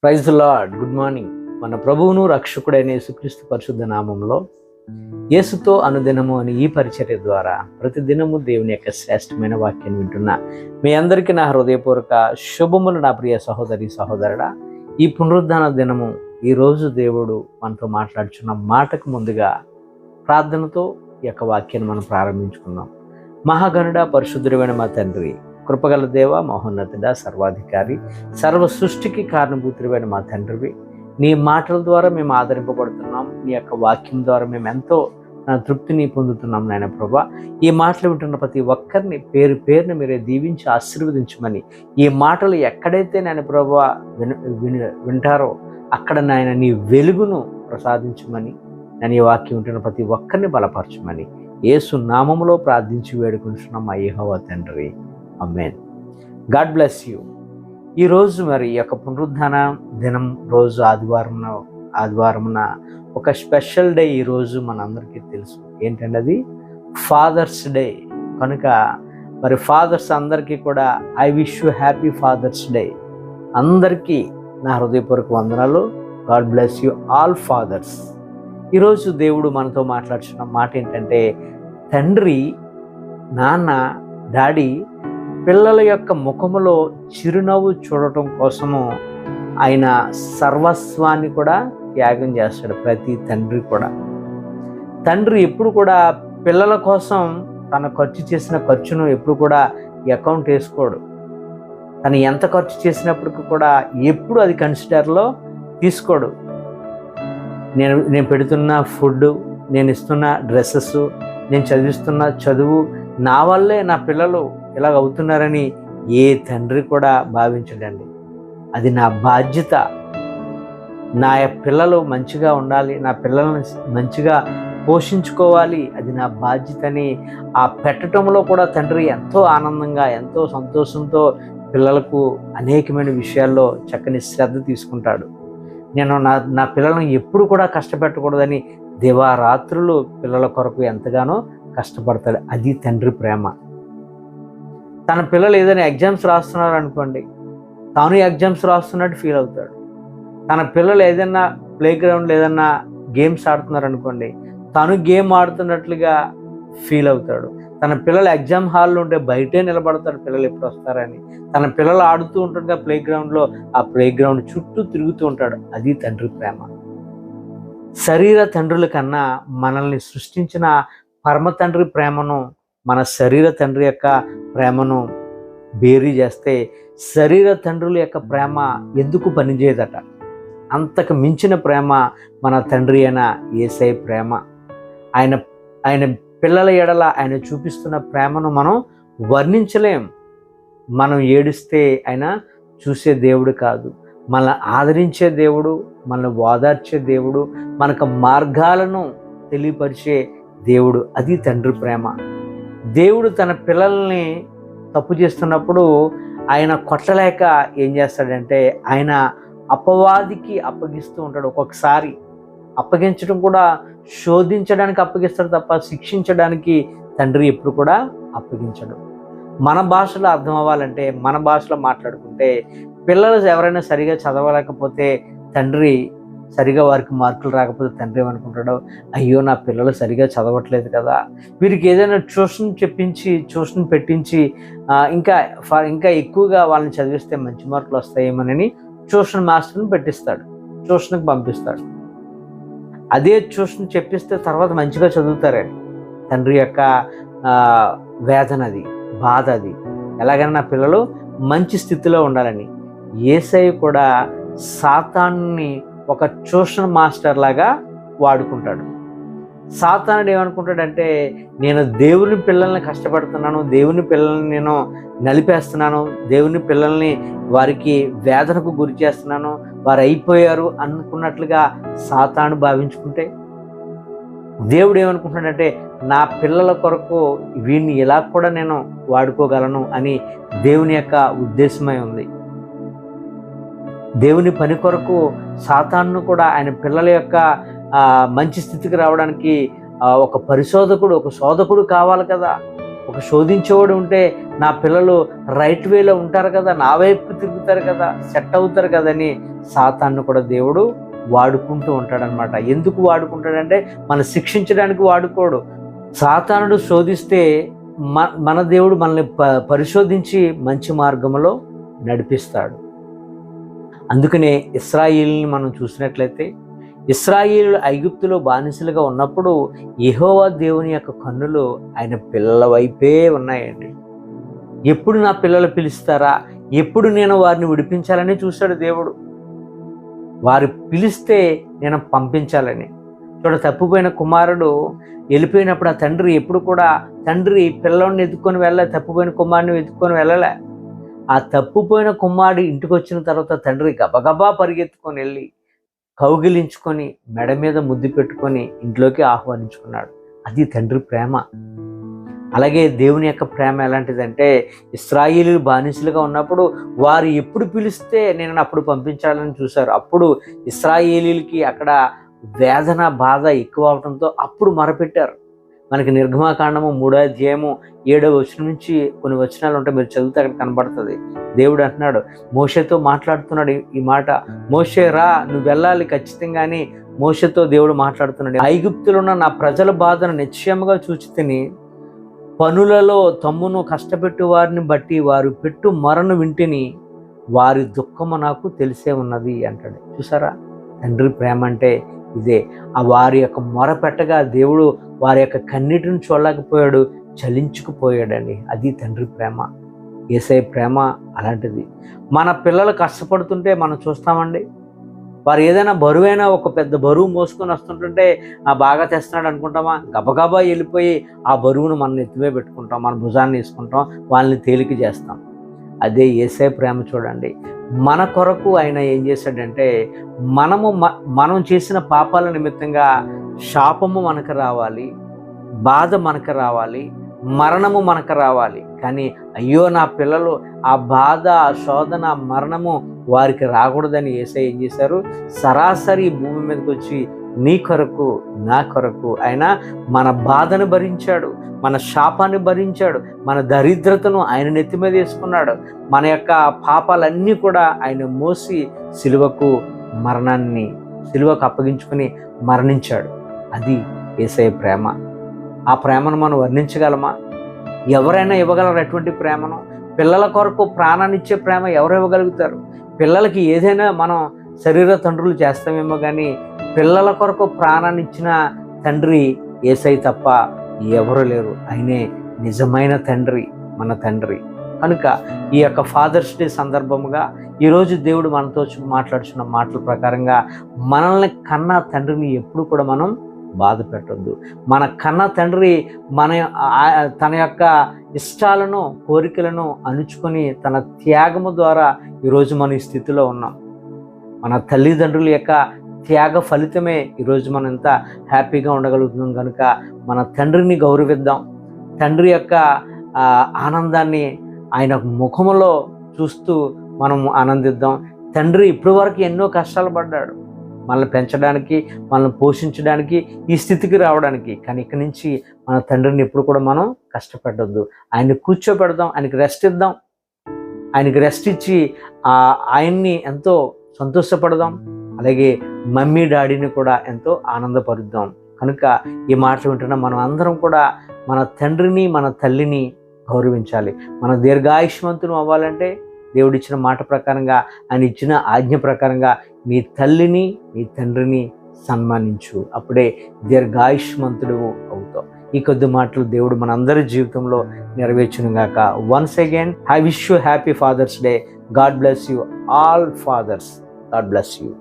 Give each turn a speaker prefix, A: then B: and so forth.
A: Praise the Lord. Good morning. మన ప్రభువును రక్షకుడైన యేసుక్రీస్తు పరిశుద్ధ నామంలో యేసుతో అనుదినము అని ఈ పరిచర్య ద్వారా ప్రతిదినము దేవుని యొక్క శ్రేష్టమైన వాక్యాన్ని వింటున్న మీ అందరికీ నా హృదయపూర్వక శుభములు. నా ప్రియ సహోదరి సహోదరుడా, ఈ పునరుద్ధాన దినము ఈరోజు దేవుడు మనతో మాట్లాడుచున్న మాటకు ముందుగా ప్రార్థనతో ఈ యొక్క వాక్యాన్ని మనం ప్రారంభించుకుందాం. మహాగణుడ పరిశుద్ధుడైన మా తండ్రి, కృపగల దేవ, మహోన్నతుడ, సర్వాధికారి, సర్వ సృష్టికి కారణభూతుడైన మా తండ్రివి, నీ మాటల ద్వారా మేము ఆదరింపబడుతున్నాం. నీ యొక్క వాక్యం ద్వారా మేము ఎంతో తృప్తిని పొందుతున్నాం నాయన ప్రభా. ఈ మాటలు వింటున్న ప్రతి ఒక్కరిని పేరు పేరుని మీరే దీవించి ఆశీర్వదించమని, ఈ మాటలు ఎక్కడైతే నాయన ప్రభా వింటారో అక్కడ నాయన నీ వెలుగును ప్రసాదించమని, నేను ఈ వాక్యం వింటున్న ప్రతి ఒక్కరిని బలపరచమని యేసు నామములో ప్రార్థించి వేడుకుంటున్నాం మా యెహోవా తండ్రి. ఆమేన్. God bless you. ఈరోజు మరి ఈ యొక్క పునరుద్ధాన దినం రోజు ఆదివారమున ఒక స్పెషల్ డే. ఈరోజు మనందరికీ తెలుసు ఏంటంటే అది ఫాదర్స్ డే. కనుక మరి ఫాదర్స్ అందరికీ కూడా I wish you happy fathers day. అందరికీ నా హృదయపూర్వక వందనాలు. God bless you all fathers. ఈరోజు దేవుడు మనతో మాట్లాడుతున్న మాట ఏంటంటే, తండ్రి, నాన్న, డాడీ పిల్లల యొక్క ముఖములో చిరునవ్వు చూడటం కోసము ఆయన సర్వస్వాన్ని కూడా త్యాగం చేస్తాడు. ప్రతి తండ్రి కూడా, తండ్రి ఎప్పుడు కూడా పిల్లల కోసం తన ఖర్చు చేసిన ఖర్చును ఎప్పుడు కూడా అకౌంట్ వేసుకోడు. తను ఎంత ఖర్చు చేసినప్పటికీ కూడా ఎప్పుడు అది కన్సిడర్లో తీసుకోడు. నేను పెడుతున్న ఫుడ్, నేను ఇస్తున్న డ్రెస్సెస్, నేను చదివిస్తున్న చదువు, నా వల్లే నా పిల్లలు ఇలాగ అవుతున్నారని ఏ తండ్రి కూడా భావించడండి. అది నా బాధ్యత. నా పిల్లలు మంచిగా ఉండాలి, నా పిల్లల్ని మంచిగా పోషించుకోవాలి, అది నా బాధ్యత అని ఆ పెట్టడంలో కూడా తండ్రి ఎంతో ఆనందంగా, ఎంతో సంతోషంతో పిల్లలకు అనేకమైన విషయాల్లో చక్కని శ్రద్ధ తీసుకుంటాడు. నేను నా పిల్లలను ఎప్పుడు కూడా కష్టపెట్టకూడదని దివారాత్రులు పిల్లల కొరకు ఎంతగానో కష్టపడతాడు. అది తండ్రి ప్రేమ. తన పిల్లలు ఏదైనా ఎగ్జామ్స్ రాస్తున్నారు అనుకోండి, తాను ఎగ్జామ్స్ రాస్తున్నట్టు ఫీల్ అవుతాడు. తన పిల్లలు ఏదైనా ప్లే గ్రౌండ్లో ఏదైనా గేమ్స్ ఆడుతున్నారు అనుకోండి, తను గేమ్ ఆడుతున్నట్లుగా ఫీల్ అవుతాడు. తన పిల్లలు ఎగ్జామ్ హాల్లో ఉంటే బయటే నిలబడతాడు పిల్లలు ఎప్పుడు వస్తారని. తన పిల్లలు ఆడుతూ ఉంటుండగా ప్లే గ్రౌండ్లో ఆ ప్లే గ్రౌండ్ చుట్టూ తిరుగుతూ ఉంటాడు. అది తండ్రి ప్రేమ. శరీర తండ్రుల కన్నా మనల్ని సృష్టించిన పరమ తండ్రి ప్రేమను, మన శరీర తండ్రి యొక్క ప్రేమను బేరీ చేస్తే శరీర తండ్రుల యొక్క ప్రేమ ఎందుకు పనిచేయదట. అంతకు మించిన ప్రేమ మన తండ్రి అయిన యేసయ్య ప్రేమ. ఆయన పిల్లల ఎడల ఆయన చూపిస్తున్న ప్రేమను మనం వర్ణించలేం. మనం ఏడిస్తే ఆయన చూసే దేవుడు కాదు, మనల్ని ఆదరించే దేవుడు, మనల్ని ఓదార్చే దేవుడు, మనకు మార్గాలను తెలియపరిచే దేవుడు. అది తండ్రి ప్రేమ. దేవుడు తన పిల్లల్ని తప్పు చేస్తున్నప్పుడు ఆయన కొట్టలేక ఏం చేస్తాడంటే ఆయన అపవాదికి అప్పగిస్తూ ఉంటాడు. ఒక్కొక్కసారి అప్పగించడం కూడా శోధించడానికి అప్పగిస్తాడు తప్ప శిక్షించడానికి తండ్రి ఎప్పుడు కూడా అప్పగించడు. మన భాషలో అర్థం అవ్వాలంటే, మన భాషలో మాట్లాడుకుంటే, పిల్లలు ఎవరైనా సరిగా చదవలేకపోతే తండ్రి, సరిగా వారికి మార్కులు రాకపోతే తండ్రి ఏమనుకుంటాడో, అయ్యో నా పిల్లలు సరిగా చదవట్లేదు కదా, వీరికి ఏదైనా ట్యూషన్ పెట్టించి ఇంకా ఎక్కువగా వాళ్ళని చదివిస్తే మంచి మార్కులు వస్తాయేమోనని ట్యూషన్ మాస్టర్ని పెట్టిస్తాడు, ట్యూషన్కి పంపిస్తాడు. అదే ట్యూషన్ చెప్పిస్తే తర్వాత మంచిగా చదువుతారని తండ్రి యొక్క వేదన, అది బాధ. అది ఎలాగైనా నా పిల్లలు మంచి స్థితిలో ఉండాలని. యేసయ్య కూడా సాతానుని ఒక ట్యూషన్ మాస్టర్ లాగా వాడుకుంటాడు. సాతానుడు ఏమనుకుంటాడంటే, నేను దేవుని పిల్లల్ని కష్టపడుతున్నాను, దేవుని పిల్లల్ని నేను నలిపేస్తున్నాను, దేవుని పిల్లల్ని వారికి వేదనకు గురి చేస్తున్నాను, వారు అయిపోయారు అనుకున్నట్లుగా సాతాను భావించుకుంటే, దేవుడు ఏమనుకుంటున్నాడంటే, నా పిల్లల కొరకు వీడిని ఇలా కూడా నేను వాడుకోగలను అని దేవుని యొక్క ఉద్దేశమై ఉంది. దేవుని పని కొరకు సాతాను కూడా ఆయన పిల్లల యొక్క మంచి స్థితికి రావడానికి ఒక పరిశోధకుడు, ఒక శోధకుడు కావాలి కదా. ఒక శోధించేవాడు ఉంటే నా పిల్లలు రైట్ వేలో ఉంటారు కదా, నా వైపు తిరుగుతారు కదా, సెట్ అవుతారు కదని సాతాన్ని కూడా దేవుడు వాడుకుంటూ ఉంటాడనమాట. ఎందుకు వాడుకుంటాడంటే మన శిక్షించడానికి వాడుకోడు. సాతానుడు శోధిస్తే మన దేవుడు మనల్ని పరిశోధించి మంచి మార్గంలో నడిపిస్తాడు. అందుకనే ఇశ్రాయేలుని మనం చూసినట్లయితే, ఇశ్రాయేలు ఐగుప్తులో బానిసలుగా ఉన్నప్పుడు యెహోవా దేవుని యొక్క కన్నులు ఆయన పిల్లల వైపే ఉన్నాయండి. ఎప్పుడు నా పిల్లలు పిలుస్తారా, ఎప్పుడు నేను వారిని విడిపించాలని చూశాడు దేవుడు. వారు పిలిస్తే నేను పంపించాలని. చూడ, తప్పిపోయిన కుమారుడు వెళ్ళిపోయినప్పుడు ఆ తండ్రి ఎప్పుడు కూడా పిల్లోడిని ఎత్తుకొని తప్పిపోయిన కుమారుని ఎత్తుకొని వెళ్ళలే. ఆ తప్పిపోయిన కుమారుడు ఇంటికి వచ్చిన తర్వాత తండ్రి గబగబా పరిగెత్తుకొని వెళ్ళి కౌగిలించుకొని మెడ మీద ముద్దు పెట్టుకొని ఇంట్లోకి ఆహ్వానించుకున్నాడు. అది తండ్రి ప్రేమ. అలాగే దేవుని యొక్క ప్రేమ ఎలాంటిదంటే, ఇశ్రాయేలు బానిసలుగా ఉన్నప్పుడు వారు ఎప్పుడు పిలిస్తే నేను అప్పుడు పంపించాలని చూశారు. అప్పుడు ఇశ్రాయేలీలకి అక్కడ వేదన బాధ ఎక్కువ అవడంతో అప్పుడు మొరపెట్టారు. మనకి నిర్గమాకాండము 3వ అధ్యాయము 7వ వచనం నుంచి కొన్ని వచనాలు ఉంటాయి, మీరు చదివితే అక్కడ కనబడుతుంది. దేవుడు అంటున్నాడు, మోషేతో మాట్లాడుతున్నాడు ఈ మాట, మోషే రా, నువ్వు వెళ్ళాలి ఖచ్చితంగా అని మోషేతో దేవుడు మాట్లాడుతున్నాడు. ఐగుప్తులో ఉన్న నా ప్రజల బాధను నిశ్చయముగా చూచితిని, పనులలో తమ్మును కష్టపెట్టు వారిని బట్టి వారు పెట్టు మొరను వింటిని, వారి దుఃఖము నాకు తెలిసే ఉన్నది అంటాడు. చూసారా, తండ్రి ప్రేమ అంటే ఇదే. ఆ వారి యొక్క మొర పెట్టగా దేవుడు వారి యొక్క కన్నీటిని చూడలేకపోయాడు, చలించుకుపోయాడండి. అది తండ్రి ప్రేమ. యేసయ్య ప్రేమ అలాంటిది. మన పిల్లలు కష్టపడుతుంటే మనం చూస్తామండి. వారు ఏదైనా బరువైనా ఒక పెద్ద బరువు మోసుకొని వస్తుంటుంటే బాగా తెస్తున్నాడు అనుకుంటామా, గబగబా వెళ్ళిపోయి ఆ బరువును మనం ఎత్తివే పెట్టుకుంటాం, మన భుజాన్ని వేసుకుంటాం, వాళ్ళని తేలిక చేస్తాం. అదే యేసయ్య ప్రేమ చూడండి. మన కొరకు ఆయన ఏం చేశాడంటే, మనం చేసిన పాపాల నిమిత్తంగా శాపము మనకు రావాలి, బాధ మనకు రావాలి, మరణము మనకు రావాలి. కానీ అయ్యో నా పిల్లలు ఆ బాధ, ఆ శోధన, మరణము వారికి రాకూడదని యేసయ్య ఏం చేశారు, సరాసరి భూమి మీదకి వచ్చి నీ కొరకు నా కొరకు ఆయన మన బాధను భరించాడు, మన శాపాన్ని భరించాడు, మన దరిద్రతను ఆయన నెత్తి మీద వేసుకున్నాడు. మన యొక్క పాపాలన్నీ కూడా ఆయన మోసి సిలువకు అప్పగించుకొని మరణించాడు. అది యేసయ్య ప్రేమ. ఆ ప్రేమను మనం వర్ణించగలమా? ఎవరైనా ఇవ్వగలరు అటువంటి ప్రేమను? పిల్లల కొరకు ప్రాణాన్ని ఇచ్చే ప్రేమ ఎవరు ఇవ్వగలుగుతారు? పిల్లలకి ఏదైనా మనం శరీర తండ్రులు చేస్తామేమో కానీ పిల్లల కొరకు ప్రాణాన్ని ఇచ్చిన తండ్రి యేసయ్య తప్ప ఎవరు లేరు. ఆయనే నిజమైన తండ్రి, మన తండ్రి. కనుక ఈ యొక్క ఫాదర్స్ డే సందర్భముగా ఈరోజు దేవుడు మనతో మాట్లాడుతున్న మాటల ప్రకారంగా మనల్ని కన్నా తండ్రిని ఎప్పుడు కూడా మనం బాధ పెట్టొద్దు. మన కన్న తండ్రి తన యొక్క ఇష్టాలను, కోరికలను అణుచుకొని తన త్యాగము ద్వారా ఈరోజు మనం ఈ స్థితిలో ఉన్నాం. మన తల్లిదండ్రుల యొక్క త్యాగ ఫలితమే ఈరోజు మనం ఎంత హ్యాపీగా ఉండగలుగుతున్నాం. కనుక మన తండ్రిని గౌరవిద్దాం. తండ్రి యొక్క ఆనందాన్ని ఆయన ముఖములో చూస్తూ మనం ఆనందిద్దాం. తండ్రి ఇప్పటి వరకు ఎన్నో కష్టాలు పడ్డాడు మనల్ని పెంచడానికి, మనల్ని పోషించడానికి, ఈ స్థితికి రావడానికి. కానీ ఇక్కడి నుంచి మన తండ్రిని ఎప్పుడు కూడా మనం కష్టపెట్టొద్దు. ఆయన్ని కూర్చోబెడదాం, ఆయనకి రెస్ట్ ఇద్దాం. ఆయనకి రెస్ట్ ఇచ్చి ఆయన్ని ఎంతో సంతోషపడదాం. అలాగే మమ్మీ డాడీని కూడా ఎంతో ఆనందపరుద్దాం. కనుక ఈ మాటలు వింటున్న మనం అందరం కూడా మన తండ్రిని, మన తల్లిని గౌరవించాలి. మన దీర్ఘాయుష్మంతులు అవ్వాలంటే దేవుడిచ్చిన మాట ప్రకారంగా, ఆయన ఇచ్చిన ఆజ్ఞ ప్రకారంగా నీ తల్లిని, నీ తండ్రిని సన్మానించు. అప్పుడే దీర్ఘాయుష్మంతుడు అవుతావు. ఈ కొద్ది మాటలు దేవుడు మనందరి జీవితంలో నెరవేర్చును గాక. Once again I wish you happy fathers day. God bless you all fathers. God bless you.